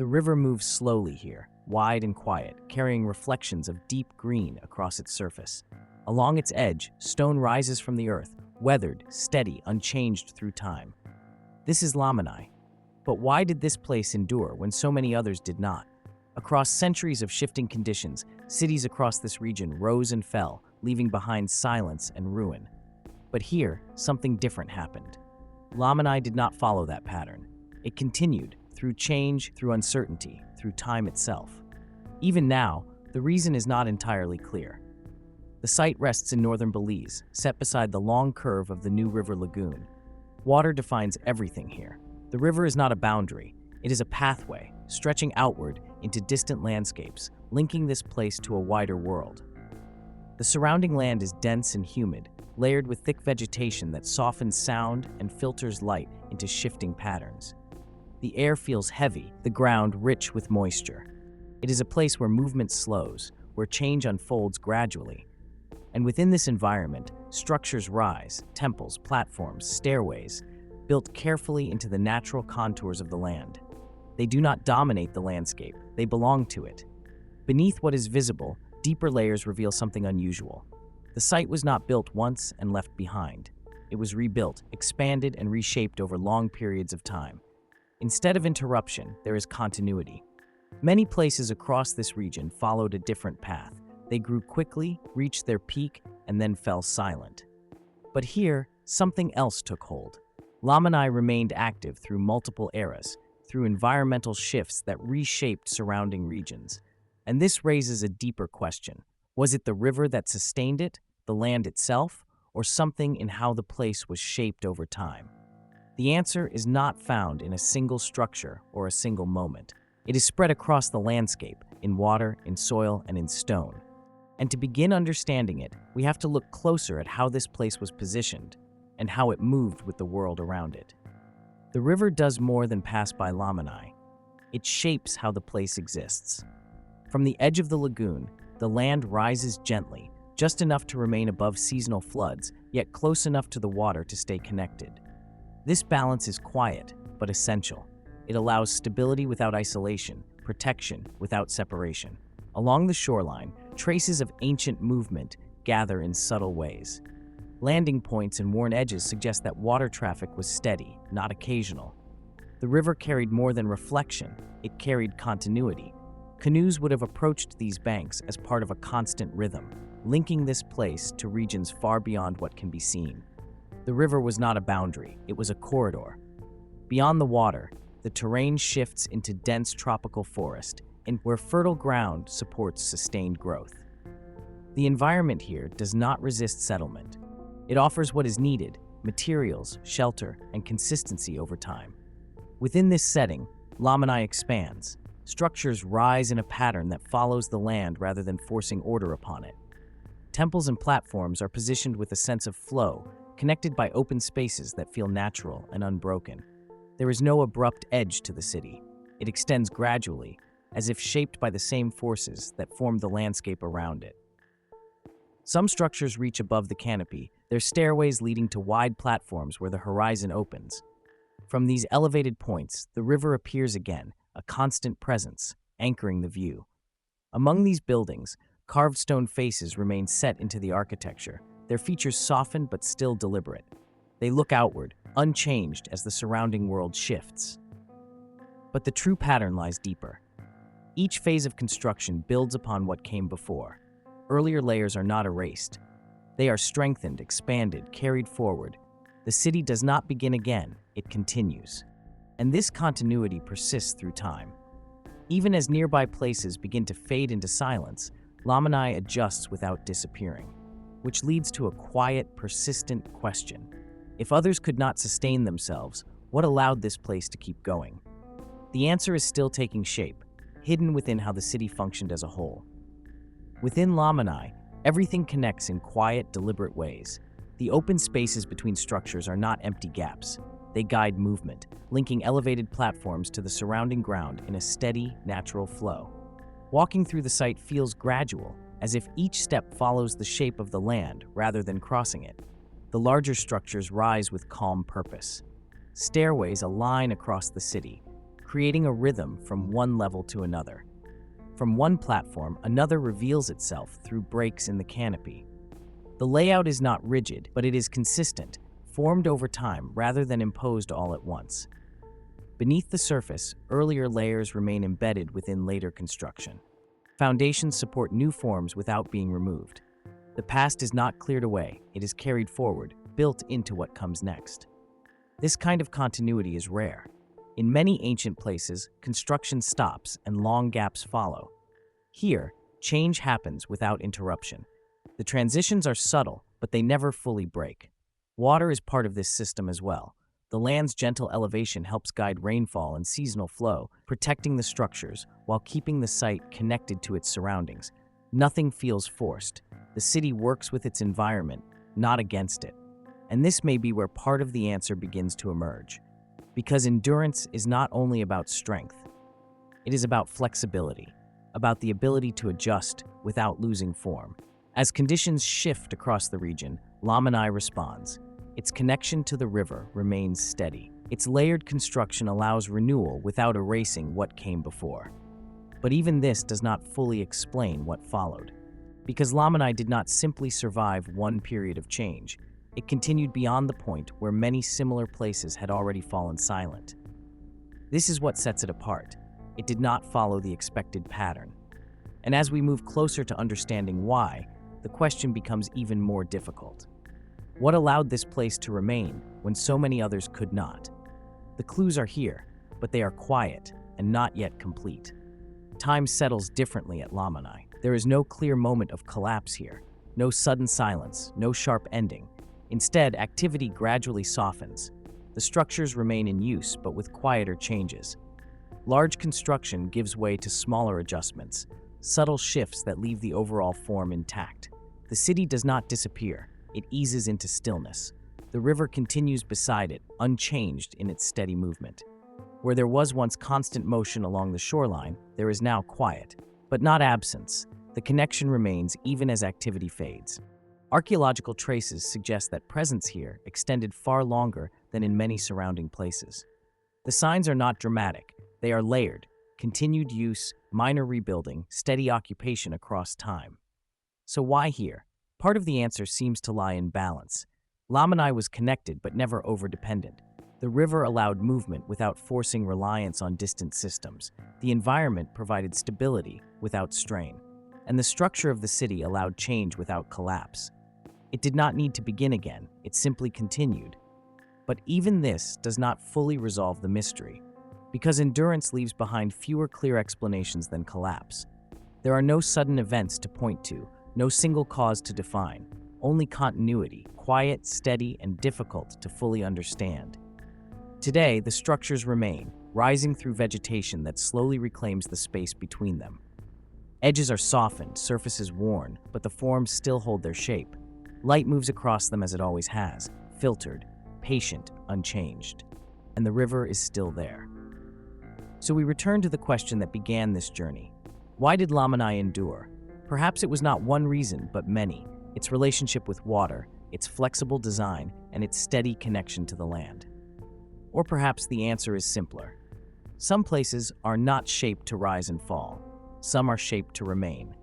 The river moves slowly here, wide and quiet, carrying reflections of deep green across its surface. Along its edge, stone rises from the earth, weathered, steady, unchanged through time. This is Lamanai. But why did this place endure when so many others did not? Across centuries of shifting conditions, cities across this region rose and fell, leaving behind silence and ruin. But here, something different happened. Lamanai did not follow that pattern. It continued, through change, through uncertainty, through time itself. Even now, the reason is not entirely clear. The site rests in northern Belize, set beside the long curve of the new River Lagoon. Water defines everything here. The river is not a boundary. It is a pathway, stretching outward into distant landscapes, linking this place to a wider world. The surrounding land is dense and humid, layered with thick vegetation that softens sound and filters light into shifting patterns. The air feels heavy, the ground rich with moisture. It is a place where movement slows, where change unfolds gradually. And within this environment, structures rise, temples, platforms, stairways, built carefully into the natural contours of the land. They do not dominate the landscape, they belong to it. Beneath what is visible, deeper layers reveal something unusual. The site was not built once and left behind. It was rebuilt, expanded, and reshaped over long periods of time. Instead of interruption, there is continuity. Many places across this region followed a different path. They grew quickly, reached their peak, and then fell silent. But here, something else took hold. Lamanai remained active through multiple eras, through environmental shifts that reshaped surrounding regions. And this raises a deeper question. Was it the river that sustained it, the land itself, or something in how the place was shaped over time? The answer is not found in a single structure or a single moment. It is spread across the landscape, in water, in soil, and in stone. And to begin understanding it, we have to look closer at how this place was positioned and how it moved with the world around it. The river does more than pass by Lamanai. It shapes how the place exists. From the edge of the lagoon, the land rises gently, just enough to remain above seasonal floods, yet close enough to the water to stay connected. This balance is quiet, but essential. It allows stability without isolation, protection without separation. Along the shoreline, traces of ancient movement gather in subtle ways. Landing points and worn edges suggest that water traffic was steady, not occasional. The river carried more than reflection, it carried continuity. Canoes would have approached these banks as part of a constant rhythm, linking this place to regions far beyond what can be seen. The river was not a boundary, it was a corridor. Beyond the water, the terrain shifts into dense tropical forest, and where fertile ground supports sustained growth. The environment here does not resist settlement. It offers what is needed: materials, shelter, and consistency over time. Within this setting, Lamanai expands. Structures rise in a pattern that follows the land rather than forcing order upon it. Temples and platforms are positioned with a sense of flow, connected by open spaces that feel natural and unbroken. There is no abrupt edge to the city. It extends gradually, as if shaped by the same forces that form the landscape around it. Some structures reach above the canopy, their stairways leading to wide platforms where the horizon opens. From these elevated points, the river appears again, a constant presence, anchoring the view. Among these buildings, carved stone faces remain set into the architecture, their features softened but still deliberate. They look outward, unchanged as the surrounding world shifts. But the true pattern lies deeper. Each phase of construction builds upon what came before. Earlier layers are not erased. They are strengthened, expanded, carried forward. The city does not begin again, it continues. And this continuity persists through time. Even as nearby places begin to fade into silence, Lamanai adjusts without disappearing, which leads to a quiet, persistent question. If others could not sustain themselves, what allowed this place to keep going? The answer is still taking shape, hidden within how the city functioned as a whole. Within Lamanai, everything connects in quiet, deliberate ways. The open spaces between structures are not empty gaps. They guide movement, linking elevated platforms to the surrounding ground in a steady, natural flow. Walking through the site feels gradual, as if each step follows the shape of the land rather than crossing it. The larger structures rise with calm purpose. Stairways align across the city, creating a rhythm from one level to another. From one platform, another reveals itself through breaks in the canopy. The layout is not rigid, but it is consistent, formed over time rather than imposed all at once. Beneath the surface, earlier layers remain embedded within later construction. Foundations support new forms without being removed. The past is not cleared away, it is carried forward, built into what comes next. This kind of continuity is rare. In many ancient places, construction stops and long gaps follow. Here, change happens without interruption. The transitions are subtle, but they never fully break. Water is part of this system as well. The land's gentle elevation helps guide rainfall and seasonal flow, protecting the structures while keeping the site connected to its surroundings. Nothing feels forced. The city works with its environment, not against it. And this may be where part of the answer begins to emerge. Because endurance is not only about strength, it is about flexibility, about the ability to adjust without losing form. As conditions shift across the region, Lamanai responds. Its connection to the river remains steady. Its layered construction allows renewal without erasing what came before. But even this does not fully explain what followed. Because Lamanai did not simply survive one period of change, it continued beyond the point where many similar places had already fallen silent. This is what sets it apart. It did not follow the expected pattern. And as we move closer to understanding why, the question becomes even more difficult. What allowed this place to remain when so many others could not? The clues are here, but they are quiet and not yet complete. Time settles differently at Lamanai. There is no clear moment of collapse here, no sudden silence, no sharp ending. Instead, activity gradually softens. The structures remain in use, but with quieter changes. Large construction gives way to smaller adjustments, subtle shifts that leave the overall form intact. The city does not disappear. It eases into stillness. The river continues beside it, unchanged in its steady movement. Where there was once constant motion along the shoreline, there is now quiet, but not absence. The connection remains even as activity fades. Archaeological traces suggest that presence here extended far longer than in many surrounding places. The signs are not dramatic. They are layered: continued use, minor rebuilding, steady occupation across time. So why here? Part of the answer seems to lie in balance. Lamanai was connected but never over-dependent. The river allowed movement without forcing reliance on distant systems. The environment provided stability without strain. And the structure of the city allowed change without collapse. It did not need to begin again, it simply continued. But even this does not fully resolve the mystery, because endurance leaves behind fewer clear explanations than collapse. There are no sudden events to point to, no single cause to define, only continuity, quiet, steady, and difficult to fully understand. Today, the structures remain, rising through vegetation that slowly reclaims the space between them. Edges are softened, surfaces worn, but the forms still hold their shape. Light moves across them as it always has, filtered, patient, unchanged. And the river is still there. So we return to the question that began this journey. Why did Lamanai endure? Perhaps it was not one reason, but many. Its relationship with water, its flexible design, and its steady connection to the land. Or perhaps the answer is simpler. Some places are not shaped to rise and fall. Some are shaped to remain.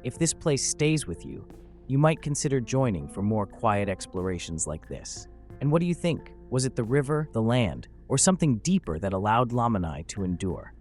If this place stays with you, you might consider joining for more quiet explorations like this. And what do you think? Was it the river, the land, or something deeper that allowed Lamanai to endure?